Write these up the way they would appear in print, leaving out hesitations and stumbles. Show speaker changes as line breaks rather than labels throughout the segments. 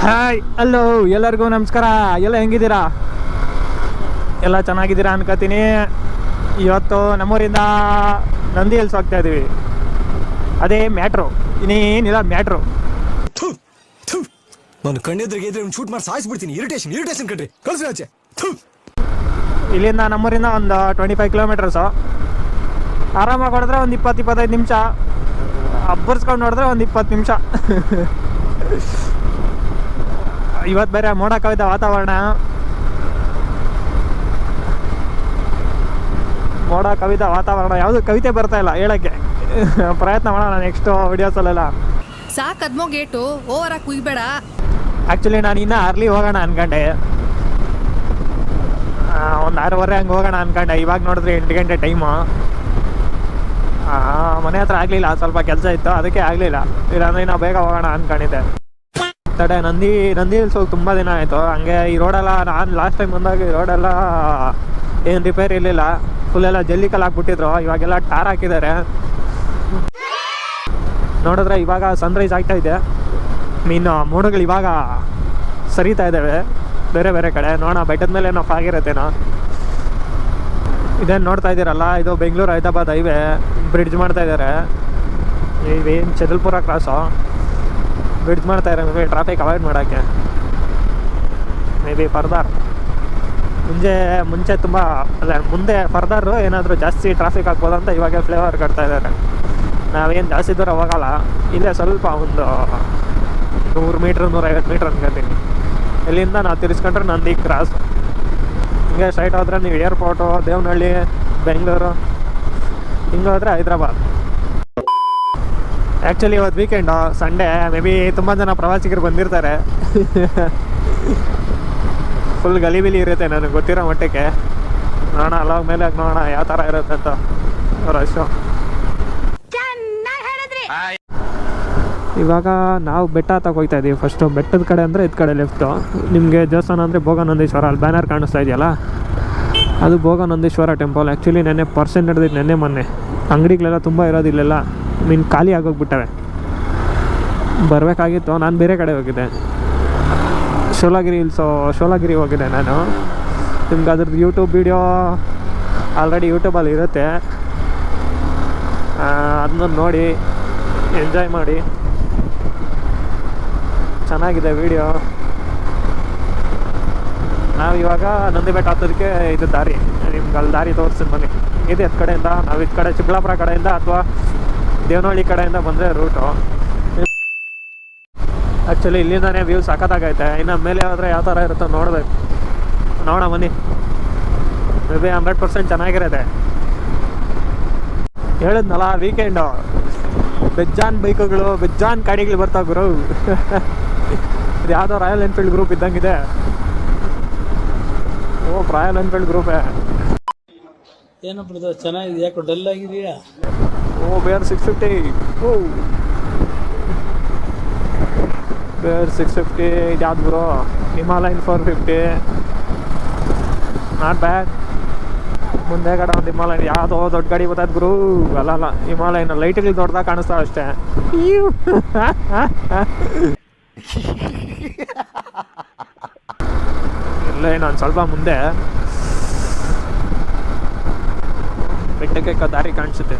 Hi hello ಎಲ್ಲರಿಗೂ ನಮಸ್ಕಾರ. ಎಲ್ಲ ಹೆಂಗಿದ್ದೀರಾ? ಎಲ್ಲ ಚೆನ್ನಾಗಿದ್ದೀರಾ ಅನ್ಕೋತೀನಿ. ಇವತ್ತು ನಮ್ಮೂರಿಂದ ನಂದಿ ಹಿಲ್ಸ್ ಹೋಗ್ತಾ ಇದ್ದೀವಿ. ಅದೇ ಮ್ಯಾಟ್ರು, ಇನ್ನೇನಿಲ್ಲ ಮ್ಯಾಟ್ರು.
ನಾನು ಕಣ್ಣೆದ್ರಿಗೆ ಶೂಟ್ ಮಾಡಿ ಸಾಯಿಸ್ಬಿಡ್ತೀನಿ. ಇರಿಟೇಷನ್ ಕಣ್ರಿ, ಕಳ್ಸಿ ಆಚೆ.
ಇಲ್ಲಿಂದ ನಮ್ಮೂರಿಂದ ಒಂದು 25 ಕಿಲೋಮೀಟರ್ಸು. ಆರಾಮಾಗಿ ಹೊಡೆದ್ರೆ ಒಂದು 20-25 ನಿಮಿಷ, ಅಬ್ಬರ್ಸ್ಕೊಂಡು ನೋಡಿದ್ರೆ ಒಂದು 20 ನಿಮಿಷ. ಇವತ್ತು ಬೇರೆ ಮೋಡ ಕವಿದ ವಾತಾವರಣ, ಯಾವುದು ಕವಿತೆ ಬರ್ತಾ ಇಲ್ಲ ಹೇಳಕ್ಕೆ. ಪ್ರಯತ್ನ ಮಾಡೋಣ ನೆಕ್ಸ್ಟ್ ವಿಡಿಯೋಸಲ್ಲೆಲ್ಲ.
ಸಾಕದ್ಮೋ ಗೇಟು ಓವರ ಕುಯ್ಬೇಡ.
ಆ್ಯಕ್ಚುಲಿ ನಾನು ಇನ್ನೂ ಅರ್ಲಿ ಹೋಗೋಣ ಅನ್ಕೊಂಡೆ, ಒಂದು 6:30 ಹಂಗೆ ಹೋಗೋಣ ಅನ್ಕೊಂಡೆ. ಇವಾಗ ನೋಡಿದ್ರೆ 8 ಗಂಟೆ ಟೈಮು. ಮನೆ ಹತ್ರ ಆಗಲಿಲ್ಲ, ಸ್ವಲ್ಪ ಕೆಲಸ ಇತ್ತು, ಅದಕ್ಕೆ ಆಗಲಿಲ್ಲ. ಇಲ್ಲಾಂದ್ರೆ ನಾವು ಬೇಗ ಹೋಗೋಣ ಅಂದ್ಕೊಂಡಿದ್ದೆ. ತಡೆ ನಂದಿ ಹಿಲ್ಸ್ ಹೋಗಿ ತುಂಬ ದಿನ ಆಯಿತು. ಹಂಗೆ ಈ ರೋಡೆಲ್ಲ, ನಾನು ಲಾಸ್ಟ್ ಟೈಮ್ ಬಂದಾಗ ಈ ರೋಡೆಲ್ಲ ಏನು ರಿಪೇರಿ ಇರಲಿಲ್ಲ, ಫುಲ್ಲೆಲ್ಲ ಜಲ್ಲಿ ಕಲ್ಲು ಹಾಕ್ಬಿಟ್ಟಿದ್ರು. ಇವಾಗೆಲ್ಲ ಟಾರ್ ಹಾಕಿದ್ದಾರೆ. ನೋಡಿದ್ರೆ ಇವಾಗ ಸನ್ರೈಸ್ ಆಗ್ತಾ ಇದೆ. ಮೀನು ಮೋಡಗಳು ಇವಾಗ ಸರಿತಾ ಇದ್ದಾವೆ ಬೇರೆ ಬೇರೆ ಕಡೆ. ನೋಡೋಣ ಬೆಟ್ಟದ ಮೇಲೆ ಏನೋ ಆಗಿರತ್ತೇನೋ. ಇದೇನು ನೋಡ್ತಾ ಇದ್ದೀರಲ್ಲ, ಇದು ಬೆಂಗಳೂರು ಹೈದರಾಬಾದ್ ಹೈವೇ ಬ್ರಿಡ್ಜ್ ಮಾಡ್ತಾ ಇದ್ದಾರೆ. ಇವೇನು ಚದಲ್ಪುರ ಕ್ರಾಸು ಬ್ರಿಡ್ಜ್ ಮಾಡ್ತಾ ಇದ್ದಾರೆ. ಮೇ ಬಿ ಟ್ರಾಫಿಕ್ ಅವಾಯ್ಡ್ ಮಾಡೋಕ್ಕೆ, ಮೇ ಬಿ ಫರ್ದರ್ ಮುಂಚೆ ತುಂಬ ಅಲ್ಲ, ಮುಂದೆ ಫರ್ದರು ಏನಾದರೂ ಜಾಸ್ತಿ ಟ್ರಾಫಿಕ್ ಆಗ್ಬೋದಂತ ಇವಾಗ ಫ್ಲೇವರ್ ಕಟ್ತಾ ಇದ್ದಾರೆ. ನಾವೇನು ಜಾಸ್ತಿ ದೂರ ಹೋಗೋಲ್ಲ, ಇಲ್ಲೇ ಸ್ವಲ್ಪ ಒಂದು 100 ಮೀಟ್ರ್ 150 ಮೀಟ್ರ್ ಅನ್ಕೊತೀನಿ. ಇಲ್ಲಿಂದ ನಾವು ತಿರ್ಸ್ಕೊಂಡ್ರೆ ನಂದಿ ಕ್ರಾಸ್. ಹಿಂಗೆ ಸ್ಟ್ರೈಟ್ ಹೋದ್ರೆ ನೀವು ಏರ್ಪೋರ್ಟು, ದೇವನಹಳ್ಳಿ, ಬೆಂಗಳೂರು, ಹಿಂಗೆ ಹೋದರೆ ಹೈದ್ರಾಬಾದ್. ಆ್ಯಕ್ಚುಲಿ ಇವತ್ತು ವೀಕೆಂಡು, ಸಂಡೇ. ಮೇ ಬಿ ತುಂಬ ಜನ ಪ್ರವಾಸಿಗರು ಬಂದಿರ್ತಾರೆ. ಫುಲ್ ಗಲಿಬಿಲಿ ಇರುತ್ತೆ ನನಗೆ ಗೊತ್ತಿರೋ ಮಟ್ಟಕ್ಕೆ. ನೋಡೋಣ ಅಲ್ಲಾಗ ಮೇಲೆ ನೋಡೋಣ ಯಾವ ಥರ ಇರುತ್ತೆ ಅಂತ ರಶ್ಶು. ಇವಾಗ ನಾವು ಬೆಟ್ಟ ಹತ್ತಕ್ಕೆ ಹೋಗ್ತಾ ಇದ್ದೀವಿ. ಫಸ್ಟು ಬೆಟ್ಟದ ಕಡೆ ಅಂದರೆ ಇದು ಕಡೆ ಲೆಫ್ಟು. ನಿಮಗೆ ದೇವಸ್ಥಾನ ಅಂದರೆ ಭೋಗನಂದೀಶ್ವರ, ಅಲ್ಲಿ ಬ್ಯಾನರ್ ಕಾಣಿಸ್ತಾ ಇದೆಯಲ್ಲ, ಅದು ಭೋಗನಂದೀಶ್ವರ ಟೆಂಪಲ್. ಆ್ಯಕ್ಚುಲಿ ನೆನ್ನೆ ಪರ್ಸೆಂಟ್ ನಡೆದಿದ್ದು, ನೆನ್ನೆ ಮೊನ್ನೆ ಅಂಗಡಿಗಳೆಲ್ಲ ತುಂಬ ಇರೋದಿಲ್ಲೆಲ್ಲ ಮೀನು ಖಾಲಿ ಆಗೋಗ್ಬಿಟ್ಟವೆ. ಬರಬೇಕಾಗಿತ್ತು, ನಾನು ಬೇರೆ ಕಡೆ ಹೋಗಿದ್ದೆ. ಶೋಲಾಗಿರಿ ಹೋಗಿದ್ದೆ ನಾನು. ನಿಮ್ಗೆ ಅದ್ರದ್ದು ಯೂಟ್ಯೂಬ್ ವೀಡಿಯೋ ಆಲ್ರೆಡಿ ಯೂಟ್ಯೂಬಲ್ಲಿ ಇರುತ್ತೆ, ಅದನ್ನ ನೋಡಿ ಎಂಜಾಯ್ ಮಾಡಿ. ಚೆನ್ನಾಗಿದೆ ವೀಡಿಯೋ. ನಾವು ಇವಾಗ ನಂದಿ ಬೆಟ್ಟ ಹತ್ತೋದಕ್ಕೆ ಇದು ದಾರಿ, ನಿಮ್ಗೆ ಅಲ್ಲಿ ದಾರಿ ತೋರಿಸ್ತೀನಿ ಬನ್ನಿ. ಇದೆ ಅದು ಕಡೆಯಿಂದ, ನಾವು ಇದು ಕಡೆ ಚಿಕ್ಕಬಳ್ಳಾಪುರ ಕಡೆಯಿಂದ ಅಥವಾ ದೇವನಹಳ್ಳಿ ಕಡೆಯಿಂದ ಬಂದರೆ ರೂಟು. ಆ್ಯಕ್ಚುಲಿ ಇಲ್ಲಿಂದಾನೇ ವ್ಯೂ ಸಖತ್ತಾಗೈತೆ. ಇನ್ನು ಮೇಲೆ ಹೋದರೆ ಯಾವ ಥರ ಇರುತ್ತೋ ನೋಡಬೇಕು. ನೋಡೋಣ ಬನ್ನಿ. ಮೇ ಬಿ 100% ಚೆನ್ನಾಗಿರುತ್ತೆ. ಹೇಳಿದ್ನಲ್ಲ ವೀಕೆಂಡು, ಬೆಜ್ಜಾನ್ ಬೈಕುಗಳು, ಬೆಜ್ಜಾನ್ ಗಾಡಿಗಳು ಬರ್ತಾವೆ ಗುರು. ಇದು ಯಾವುದೋ ರಾಯಲ್ ಎನ್ಫೀಲ್ಡ್ ಗ್ರೂಪ್ ಇದ್ದಂಗಿದೆ. ರಾಯಲ್ ಎನ್ಫೀಲ್ಡ್ ಗ್ರೂಪೇ.
ಏನಪ್ಪ ಚೆನ್ನಾಗಿದೆ, ಯಾಕೋ ಡಲ್ ಆಗಿದೆಯಾ?
ಬೇರ್ 650. ಬೇರ್ 650. ಇದು ಯಾವ್ದು ಗುರು? ಹಿಮಾಲಯನ್ 450. Not bad. ಮುಂದೆ ಕಡೆ ಒಂದು ಹಿಮಾಲಯನ್ ಯಾವುದೋ ದೊಡ್ಡ ಗಾಡಿ ಗೊತ್ತಾಯ್ತು ಗುರು. ಅಲ್ಲ ಹಿಮಾಲಯನ್ ಲೈಟ್ಗಳು ದೊಡ್ಡದಾಗ ಕಾಣಿಸ್ತಾವೆ ಅಷ್ಟೇ. ಇಲ್ಲ, ಇನ್ನೊಂದು ಸ್ವಲ್ಪ ಮುಂದೆ ಬೆಟ್ಟಕ್ಕೆ ದಾರಿ ಕಾಣಿಸುತ್ತೆ.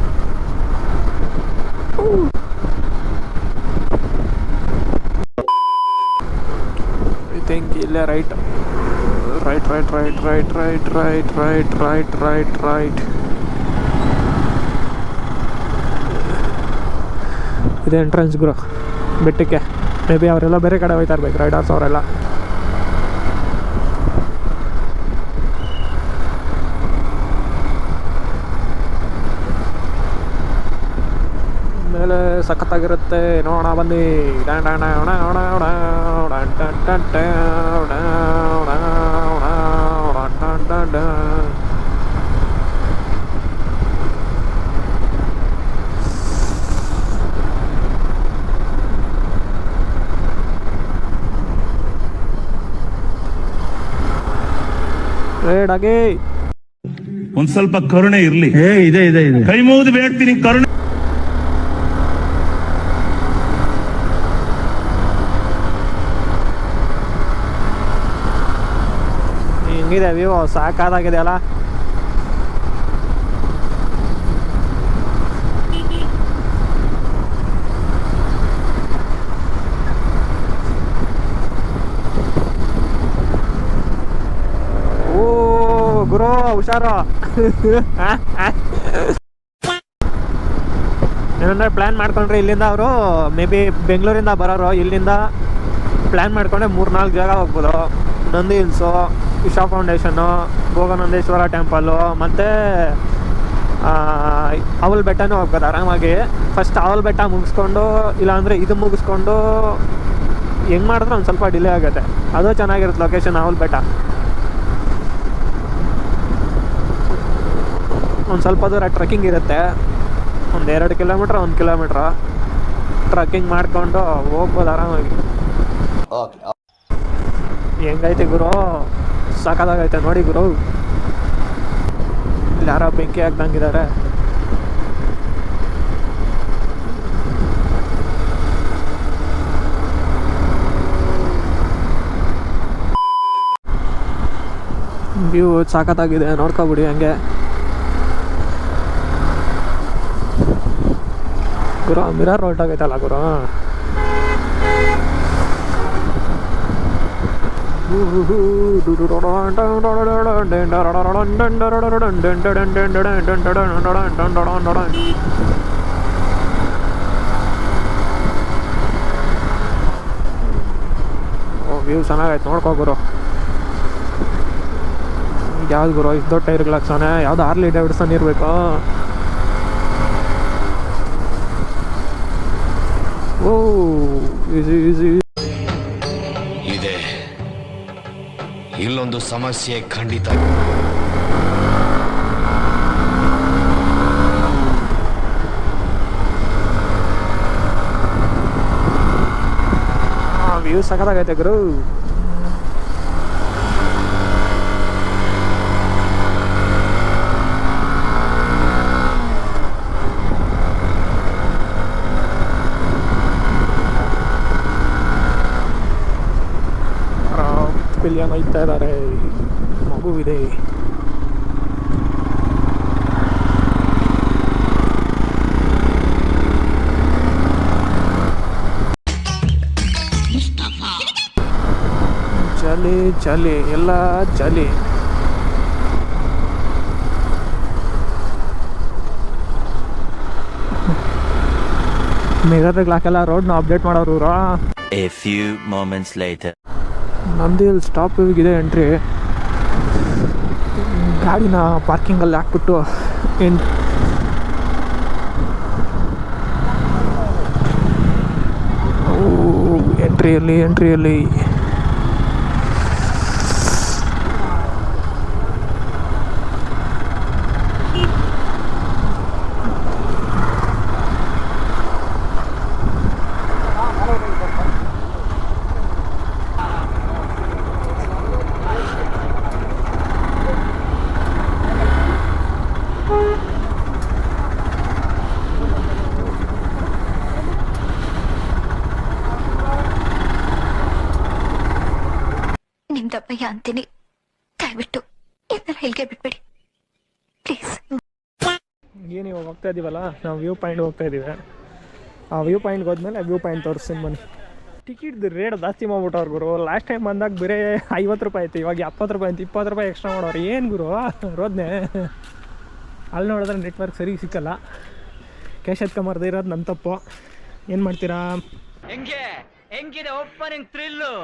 ಐ ಥಿಂಕ್ ಇಲ್ಲೇ ರೈಟ್. ಇದೆ ಎಂಟ್ರೆನ್ಸ್ ಗುರು ಬೆಟ್ಟಕ್ಕೆ. ಮೇ ಬಿ ಅವರೆಲ್ಲ ಬೇರೆ ಕಡೆ ಹೋಗ್ತಾ ಇರ್ಬೇಕು, ರೈಡರ್ಸ್ ಅವರೆಲ್ಲ. ಮೇಲೆ ಸಖತ್ತಾಗಿರುತ್ತೆ, ನೋಡೋಣ ಬನ್ನಿ. ರೇಡಾಗಿ
ಒಂದ್ ಸ್ವಲ್ಪ ಕರುಣೆ ಇರ್ಲಿ.
ಇದೆ
ಕೈ ಮುಗಿದು ಬೇಡ್ತೀನಿ, ಕರುಣೆ.
ಹೆಂಗಿದೆ ವ್ಯೂ? ಸಾಕಾಗಿದೆ ಅಲ್ಲ. ಓ ಗುರು ಹುಷಾರು. ಏನಂದ್ರೆ ಪ್ಲ್ಯಾನ್ ಮಾಡ್ಕೊಂಡ್ರೆ ಇಲ್ಲಿಂದ ಅವರು ಮೇ ಬಿ ಬೆಂಗಳೂರಿಂದ ಬರೋರು ಇಲ್ಲಿಂದ ಪ್ಲ್ಯಾನ್ ಮಾಡ್ಕೊಂಡ್ರೆ 3-4 ಜಾಗ ಹೋಗ್ಬೋದು. Nandi hills, Isha foundation, Bhoganandeeshwara temple, ಮತ್ತು ಅವಲ್ ಬೆಟ್ಟನೂ ಹೋಗ್ಬೋದು ಆರಾಮಾಗಿ. ಫಸ್ಟ್ ಅವಲ್ ಬೆಟ್ಟ ಮುಗಿಸ್ಕೊಂಡು ಇಲ್ಲಾಂದರೆ ಇದು ಮುಗಿಸ್ಕೊಂಡು ಹೆಂಗೆ ಮಾಡಿದ್ರೆ ಒಂದು ಸ್ವಲ್ಪ ಡಿಲೇ ಆಗುತ್ತೆ. ಅದು ಚೆನ್ನಾಗಿರುತ್ತೆ ಲೊಕೇಶನ್ ಅವಲ್ ಬೆಟ್ಟ. ಒಂದು ಸ್ವಲ್ಪ ದೂರ ಟ್ರೆಕ್ಕಿಂಗ್ ಇರುತ್ತೆ, ಒಂದು 2 ಕಿಲೋಮೀಟ್ರ್ 1 ಕಿಲೋಮೀಟ್ರ್ ಟ್ರೆಕ್ಕಿಂಗ್ ಮಾಡಿಕೊಂಡು ಹೋಗ್ಬೋದು ಆರಾಮಾಗಿ. ಹೆಂಗೈತೆ ಗುರು? ಸಾಕಾಗೈತೆ ನೋಡಿ ಗುರು. ಇಲ್ಲಿ ಯಾರೋ ಬೆಂಕಿ ಹಾಕ್ದಂಗಿದ್ದಾರೆ. ವ್ಯೂ ಸಾಕತ್ತಾಗಿದೆ, ನೋಡ್ಕೊಬಿಡಿ ಹಂಗೆ. ಗುರು ಮಿರರ್ ಹೊರಟೋಗೈತಲ್ಲ ಗುರು. ವ್ಯೂ ಚೆನ್ನಾಗೈತೆ, ನೋಡ್ಕೋ ಗುರು. ಯಾವ್ದು ಗುರು ಇಷ್ಟು ದೊಡ್ಡ ಟೈರ್ ಗ್ಲಾಕ್ಸಾನೆ? ಯಾವ್ದು ಹಾರ್ಲಿ ಡೇವಿಡ್ಸನ್ ಇರಬೇಕು. ಓ ಈಸಿ ಈಸಿ.
ಇದೆ ಇಲ್ಲೊಂದು ಸಮಸ್ಯೆ ಖಂಡಿತ.
ವ್ಯೂ ಸಖತ್ತಾಗೈತೆ ಗುರು. ಪಿಲಿಯನ್ ಒಯ್ತಾ ಇದ್ದಾರೆ, ಮಗುವಿದೆ. ಚಲಿ ಚಲಿ ಎಲ್ಲ ಚಲಿ. ಮಿರರ್ಗೆ ಹಾಕೆಲ್ಲ ರೋಡ್ನ ಅಪ್ಡೇಟ್ ಮಾಡೋರು ಇವ್ರು.
A few moments later.
Nandi ಇಲ್ಲಿ ಸ್ಟಾಪಿಗಿದೆ ಎಂಟ್ರಿ. ಗಾಡಿನ ಪಾರ್ಕಿಂಗಲ್ಲಿ ಹಾಕ್ಬಿಟ್ಟು ಎಂಟ್ರಿಯಲ್ಲಿ
ನಿಮ್ದಪ್ಪಯ್ಯ ಅಂತೀನಿ, ದಯವಿಟ್ಟು ಇದನ್ನ ಇಲ್ಲಿಗೆ ಬಿಟ್ಬಿಡಿ ಪ್ಲೀಸ್.
ಏನು ಇವಾಗ ಹೋಗ್ತಾ ಇದ್ದೀವಲ್ಲ, ನಾವು ವ್ಯೂ ಪಾಯಿಂಟ್ ಹೋಗ್ತಾ ಇದ್ದೀವಿ. ಆ ವ್ಯೂ ಪಾಯಿಂಟ್ಗೆ ಹೋದ್ಮೇಲೆ ವ್ಯೂ ಪಾಯಿಂಟ್ ತೋರಿಸ್ತೀನಿ ಬನ್ನಿ. ಟಿಕೆಟ್ದು ರೇಟ್ ಜಾಸ್ತಿ ಮಾಡ್ಬಿಟ್ಟವ್ರು ಗುರು. ಲಾಸ್ಟ್ ಟೈಮ್ ಬಂದಾಗ ಬರೀ 50 ರೂಪಾಯಿ ಆಯ್ತು, ಇವಾಗ 70 ರೂಪಾಯಿ ಅಂತ 20 ರೂಪಾಯಿ ಎಕ್ಸ್ಟ್ರಾ ಮಾಡೋರು. ಏನು ಗುರು ರೋದ್ನೆ? ಅಲ್ಲಿ ನೋಡಿದ್ರೆ ನೆಟ್ವರ್ಕ್ ಸರಿ ಸಿಕ್ಕಲ್ಲ. ಕ್ಯಾಶ್ ಎತ್ಕೊಂಬರ್ದೇ ಇರೋದು ನನ್ನ ತಪ್ಪು. ಏನು ಮಾಡ್ತೀರಾ?
ಹೆಂಗಿದೆ ಓಪನಿಂಗ್ ಥ್ರಿಲ್ಲು?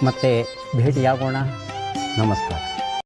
ಮತ್ತೆ ಭೇಟಿಯಾಗೋಣ. ನಮಸ್ಕಾರ.